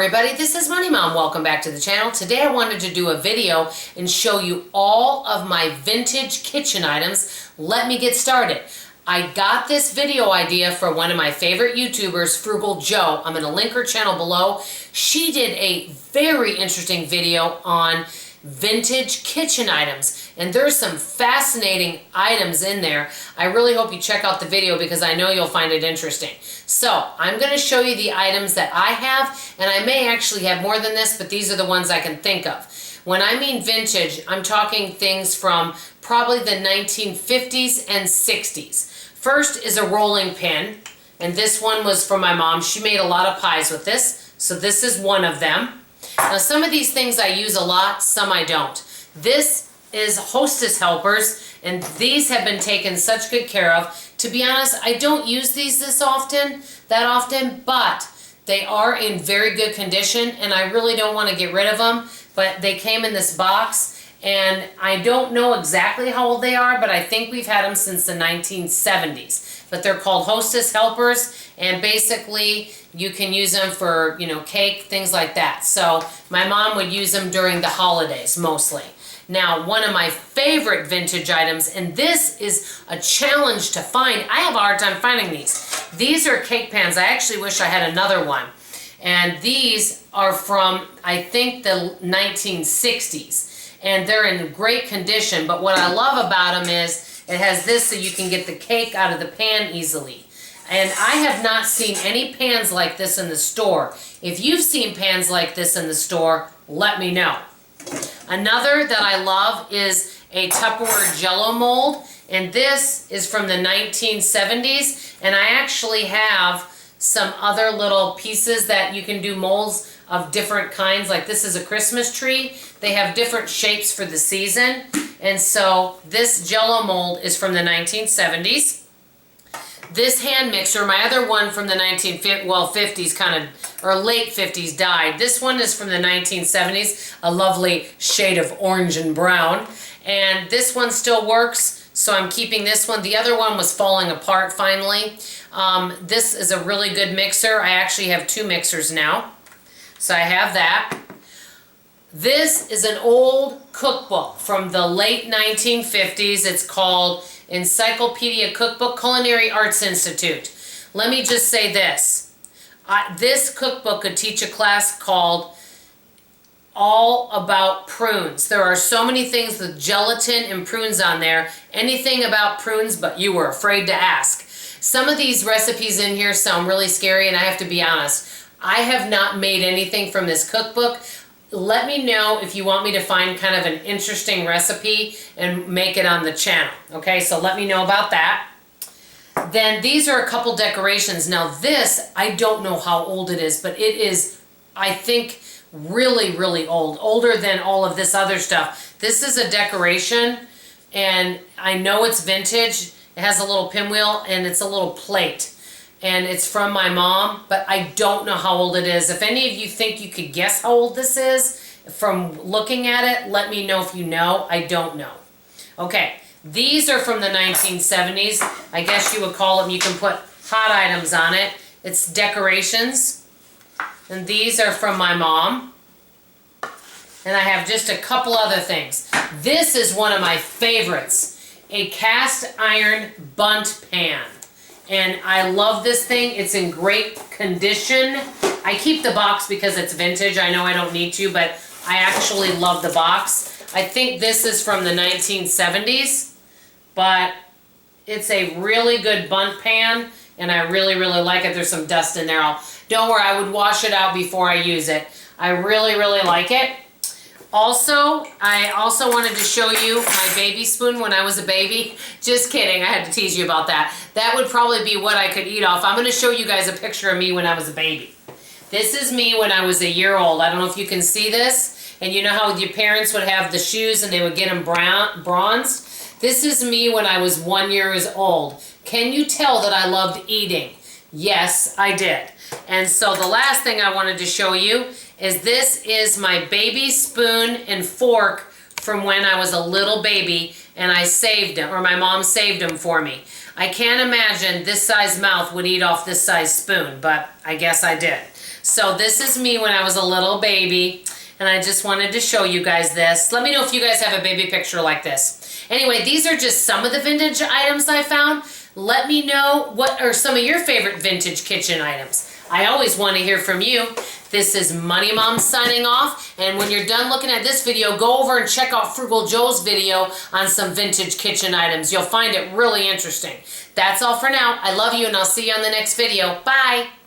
everybody, this is Money Mom. Welcome back to the channel. Today I wanted to do a video and show you all of my vintage kitchen items. Let me get started. I got this video idea for one of my favorite YouTubers, Frugal Jo. I'm going to link her channel below. She did a very interesting video on vintage kitchen items, and there's some fascinating items in there. I really hope you check out the video because I know you'll find it interesting. So I'm going to show you the items that I have, and I may actually have more than this, but these are the ones I can think of. When I mean vintage, I'm talking things from probably the 1950s and 60s. First is a rolling pin, and this one was from my mom. She made a lot of pies with this, so this is one of them. Now some of these things I use a lot, some I don't. This is Hostess Helpers, and these have been taken such good care of. To be honest, I don't use these that often, but they are in very good condition, and I really don't want to get rid of them. But they came in this box, and I don't know exactly how old they are, but I think we've had them since the 1970s. But they're called Hostess Helpers, and basically you can use them for, cake, things like that. So my mom would use them during the holidays mostly. Now, one of my favorite vintage items, and this is a challenge to find. I have a hard time finding these. These are cake pans. I actually wish I had another one. And these are from, I think, the 1960s. And they're in great condition. But what I love about them is it has this so you can get the cake out of the pan easily. And I have not seen any pans like this in the store. If you've seen pans like this in the store, let me know. Another that I love is a Tupperware Jello Mold, and this is from the 1970s, and I actually have some other little pieces that you can do molds of different kinds. Like this is a Christmas tree. They have different shapes for the season, and so this Jello Mold is from the 1970s. This hand mixer, my other one from the 50s or late 50s died. This one is from the 1970s, a lovely shade of orange and brown. And this one still works, so I'm keeping this one. The other one was falling apart finally. This is a really good mixer. I actually have two mixers now. So I have that. This is an old cookbook from the late 1950s. It's called Encyclopedia Cookbook, Culinary Arts Institute. Let me just say this. This cookbook could teach a class called All About Prunes. There are so many things with gelatin and prunes on there. Anything about prunes, but you were afraid to ask. Some of these recipes in here sound really scary, and I have to be honest. I have not made anything from this cookbook. Let me know if you want me to find kind of an interesting recipe and make it on the channel. Okay, so let me know about that. Then these are a couple decorations. Now this, I don't know how old it is, but it is, I think, really, really old. Older than all of this other stuff. This is a decoration, and I know it's vintage. It has a little pinwheel, and it's a little plate. And it's from my mom, but I don't know how old it is. If any of you think you could guess how old this is from looking at it, let me know if you know. I don't know. Okay, these are from the 1970s. I guess you would call them, you can put hot items on it. It's decorations. And these are from my mom. And I have just a couple other things. This is one of my favorites, a cast iron bunt pan. And I love this thing. It's in great condition. I keep the box because it's vintage. I know I don't need to, but I actually love the box. I think this is from the 1970s, but it's a really good bunt pan, and I really, really like it. There's some dust in there. Don't worry, I would wash it out before I use it. I really, really like it. I also wanted to show you my baby spoon when I was a baby. Just kidding, I had to tease you about that. That would probably be what I could eat off. I'm going to show you guys a picture of me when I was a baby. This is me when I was a year old. I don't know if you can see this. And you know how your parents would have the shoes and they would get them bronzed? This is me when I was 1 year old. Can you tell that I loved eating? Yes, I did. And so the last thing I wanted to show you is this is my baby spoon and fork from when I was a little baby, and I saved them, or my mom saved them for me. I can't imagine this size mouth would eat off this size spoon, but I guess I did. So this is me when I was a little baby, and I just wanted to show you guys this. Let me know if you guys have a baby picture like this. Anyway, these are just some of the vintage items I found. Let me know what are some of your favorite vintage kitchen items. I always want to hear from you. This is Money Mom signing off, and when you're done looking at this video, go over and check out Frugal Jo's video on some vintage kitchen items. You'll find it really interesting. That's all for now. I love you, and I'll see you on the next video. Bye!